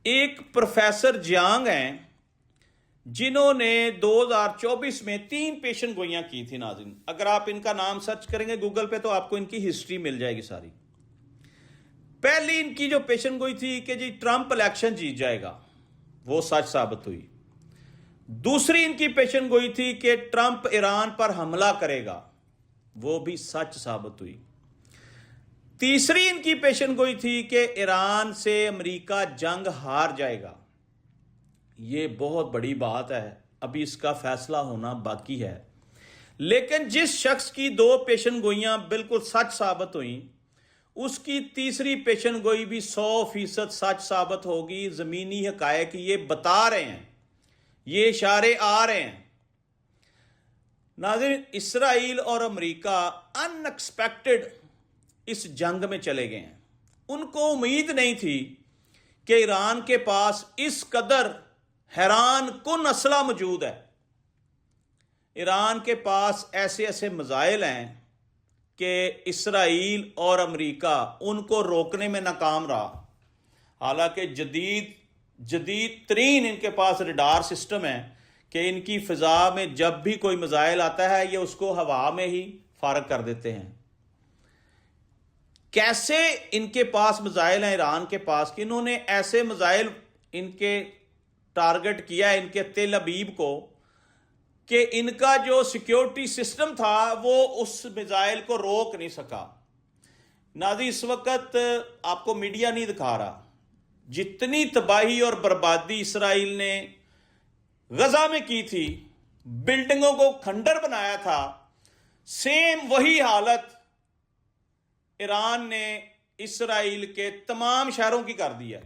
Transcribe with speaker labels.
Speaker 1: ایک professor Jiang ہیں جنہوں نے 2024 میں 3 پیشن گوئیاں کی تھی ناظرین. اگر آپ ان کا نام سرچ کریں گے گوگل پہ تو آپ کو ان کی ہسٹری مل جائے گی ساری. پہلی ان کی جو پیشن گوئی تھی کہ جی ٹرمپ الیکشن جیت جائے گا، وہ سچ ثابت ہوئی. دوسری ان کی پیشن گوئی تھی کہ ٹرمپ ایران پر حملہ کرے گا، وہ بھی سچ ثابت ہوئی. تیسری ان کی پیشن گوئی تھی کہ ایران سے امریکہ جنگ ہار جائے گا. یہ بہت بڑی بات ہے، ابھی اس کا فیصلہ ہونا باقی ہے. لیکن جس شخص کی 2 پیشن گوئیاں بالکل سچ ثابت ہوئیں، اس کی تیسری پیشن گوئی بھی 100% سچ ثابت ہوگی. زمینی حقائق یہ بتا رہے ہیں، یہ اشارے آ رہے ہیں. ناظرین، اسرائیل اور امریکہ ان ایکسپیکٹڈ اس جنگ میں چلے گئے ہیں. ان کو امید نہیں تھی کہ ایران کے پاس اس قدر حیران کن اسلحہ موجود ہے. ایران کے پاس ایسے ایسے میزائل ہیں کہ اسرائیل اور امریکہ ان کو روکنے میں ناکام رہا. حالانکہ جدید ترین ان کے پاس ریڈار سسٹم ہے کہ ان کی فضا میں جب بھی کوئی میزائل آتا ہے یہ اس کو ہوا میں ہی فارغ کر دیتے ہیں. کیسے ان کے پاس میزائل ہیں ایران کے پاس کہ انہوں نے ایسے میزائل ان کے ٹارگٹ کیا ان کے تل ابیب کو کہ ان کا جو سیکیورٹی سسٹم تھا وہ اس میزائل کو روک نہیں سکا. ناظرین، اس وقت آپ کو میڈیا نہیں دکھا رہا، جتنی تباہی اور بربادی اسرائیل نے غزہ میں کی تھی، بلڈنگوں کو کھنڈر بنایا تھا، سیم وہی حالت ایران نے اسرائیل کے تمام شہروں کی کر دی ہے.